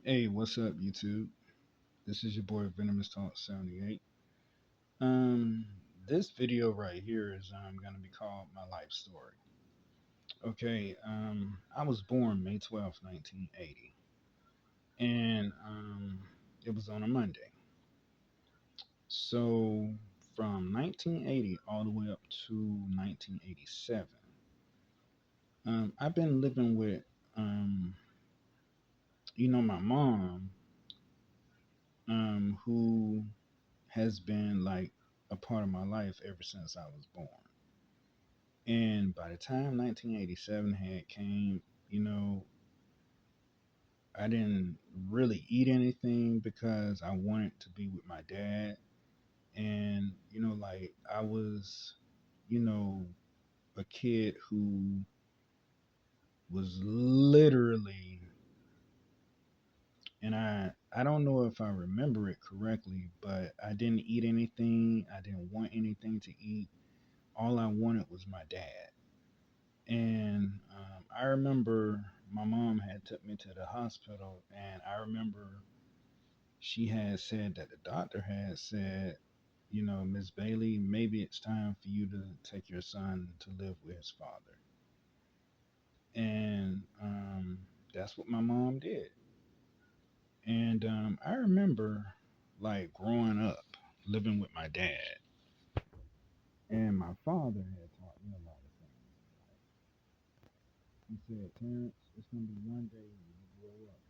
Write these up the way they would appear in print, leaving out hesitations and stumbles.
Hey, what's up, YouTube? This is your boy Venomous Talk 78. Um, this video right here is gonna be called My Life Story. Okay, I was born May 12th, 1980, and it was on a Monday. So from 1980 all the way up to 1987, I've been living with um, my mom, who has been like a part of my life ever since I was born. And by the time 1987 had came, you know, I didn't really eat anything because I wanted to be with my dad. And, like I was, you know, a kid who was literally, and I don't know if I remember it correctly, but I didn't eat anything. I didn't want anything to eat. All I wanted was my dad. And I remember my mom had took me to the hospital, and I remember she had said that the doctor had said, Miss Bailey, maybe it's time for you to take your son to live with his father. And that's what my mom did. And I remember like growing up living with my dad, and my father had taught me a lot of things. He said, Terrence, it's gonna be one day when you grow up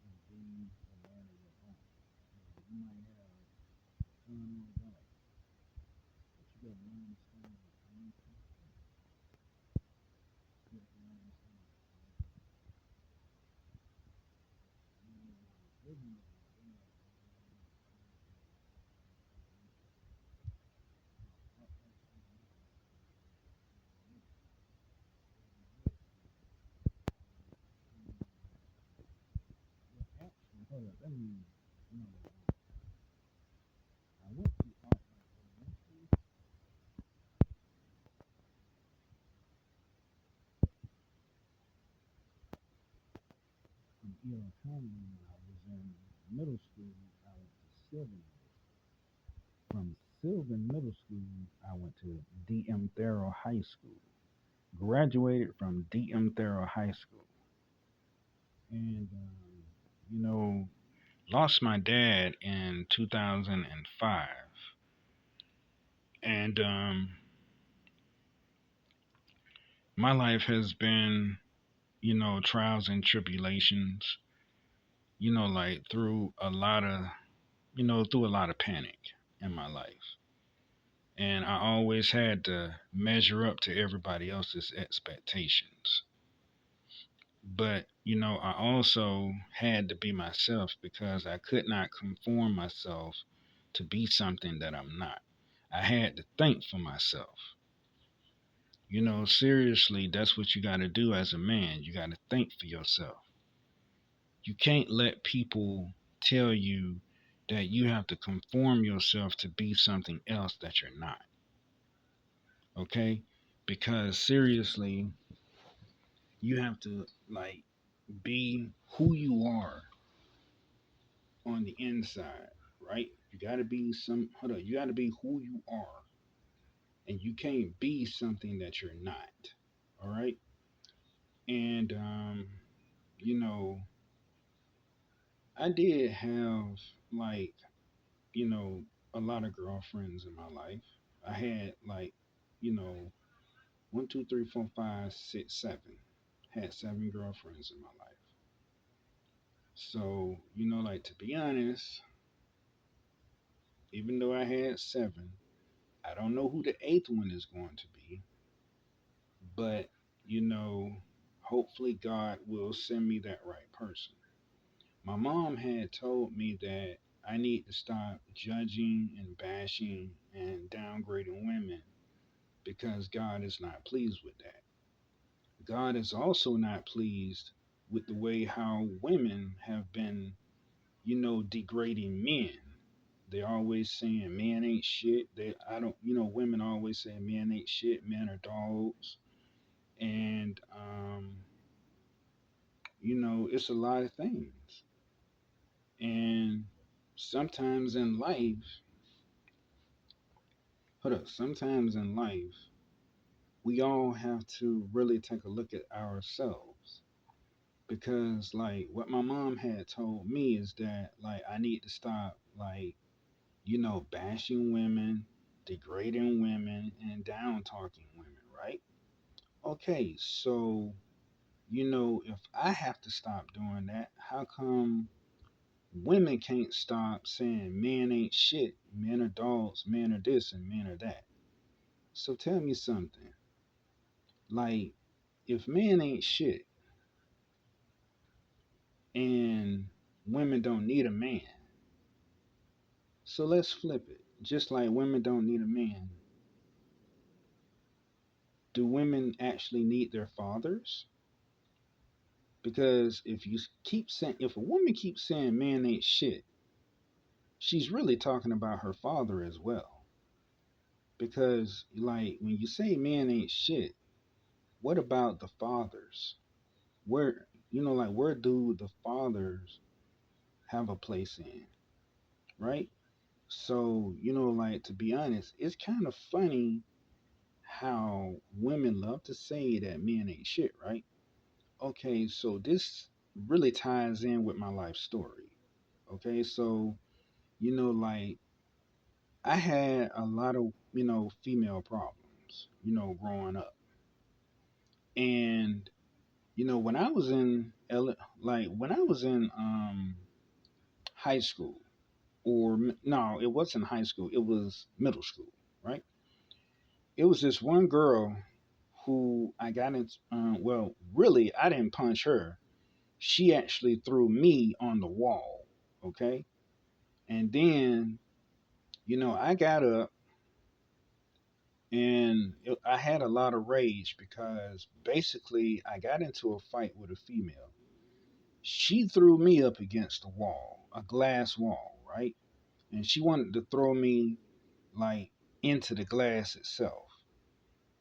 and be a man of your own. You might have a son or a daughter, but you gotta learn to stand on your own two feet. You have to learn to stand on your own two feet. And when I was living with my dad, I learned everything financially. Up until now, actually, hold up, let me, I went to art like elementary from E.L. County. When I was in middle school, I went to Sylvan. From Sylvan Middle School, I went to D.M. Thurl High School. Graduated from D.M. Thurl High School. And, you know, lost my dad in 2005. And my life has been, trials and tribulations, like through a lot of panic in my life. And I always had to measure up to everybody else's expectations. But, I also had to be myself because I could not conform myself to be something that I'm not. I had to think for myself. Seriously, that's what you got to do as a man. You got to think for yourself. You can't let people tell you that you have to conform yourself to be something else that you're not. Okay? Because seriously, you have to like be who you are on the inside, right? You got to be hold on, you got to be who you are, and you can't be something that you're not. All right? And you know, I did have like, you know, a lot of girlfriends in my life. I had like, you know, one, two, three, four, five, six, seven. Had seven girlfriends in my life. So, like to be honest, even though I had seven, I don't know who the eighth one is going to be. But, you know, hopefully God will send me that right person. My mom had told me that I need to stop judging and bashing and downgrading women because God is not pleased with that. God is also not pleased with the way how women have been, degrading men. They're always saying men ain't shit. I don't, women always say men ain't shit. Men are dogs, and it's a lot of things. And sometimes in life, sometimes in life, we all have to really take a look at ourselves. Because, like, what my mom had told me is that, like, I need to stop, like, bashing women, degrading women, and down talking women, right? Okay, so, if I have to stop doing that, how come women can't stop saying men ain't shit, men are dogs, men are this, and men are that? So tell me something. Like, if men ain't shit and women don't need a man, so let's flip it. Just like women don't need a man, do women actually need their fathers? Because if a woman keeps saying man ain't shit, she's really talking about her father as well. Because, like, when you say man ain't shit, what about the fathers? Where, like, where do the fathers have a place in, right? So, like, to be honest, it's kind of funny how women love to say that men ain't shit, right? Okay, so this really ties in with my life story. Okay, so, like, I had a lot of, female problems, growing up. And, when I was in, when I was in high school, no, it wasn't high school, it was middle school, right? It was this one girl who I got in, well, really, I didn't punch her. She actually threw me on the wall, okay? And then, I got up and I had a lot of rage because basically I got into a fight with a female. She threw me up against a wall, a glass wall, right? And she wanted to throw me like into the glass itself.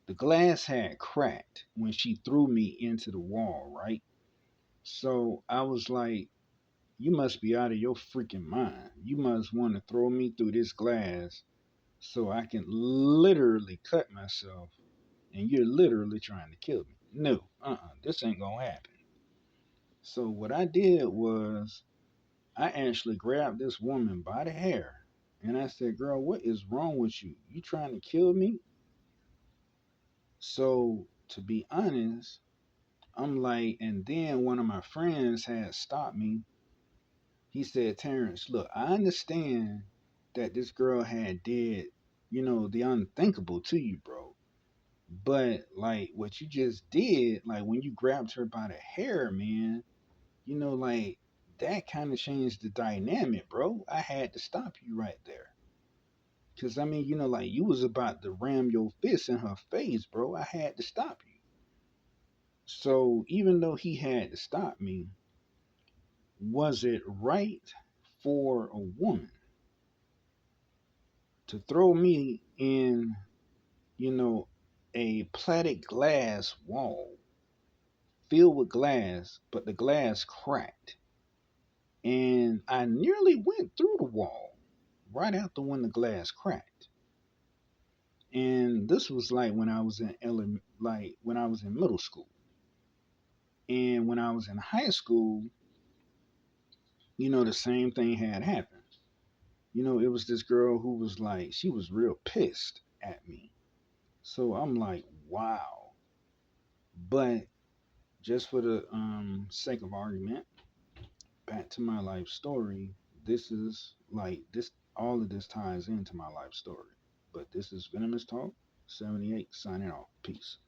The glass had cracked when she threw me into the wall, right? So I was like, you must be out of your freaking mind. You must want to throw me through this glass so I can literally cut myself, and you're literally trying to kill me. No, this ain't gonna happen. So what I did was I actually grabbed this woman by the hair and I said, "Girl, what is wrong with you? You trying to kill me?" So to be honest, I'm like, and then one of my friends had stopped me. He said, "Terrence, look, I understand that this girl had did, the unthinkable to you, bro. But like what you just did, like when you grabbed her by the hair, man, like that kind of changed the dynamic, bro. I had to stop you right there. Cause I mean, like you was about to ram your fist in her face, bro. I had to stop you. So even though he had to stop me, was it right for a woman to throw me in, you know, a plated glass wall filled with glass, but the glass cracked? And I nearly went through the wall right after when the glass cracked. And this was like when I was in like when I was in middle school. And when I was in high school, the same thing had happened. It was this girl who was like, she was real pissed at me. So I'm like, wow. But just for the sake of argument, back to my life story, this is like this all of this ties into my life story. But this is Venomous Talk 78 signing off. Peace.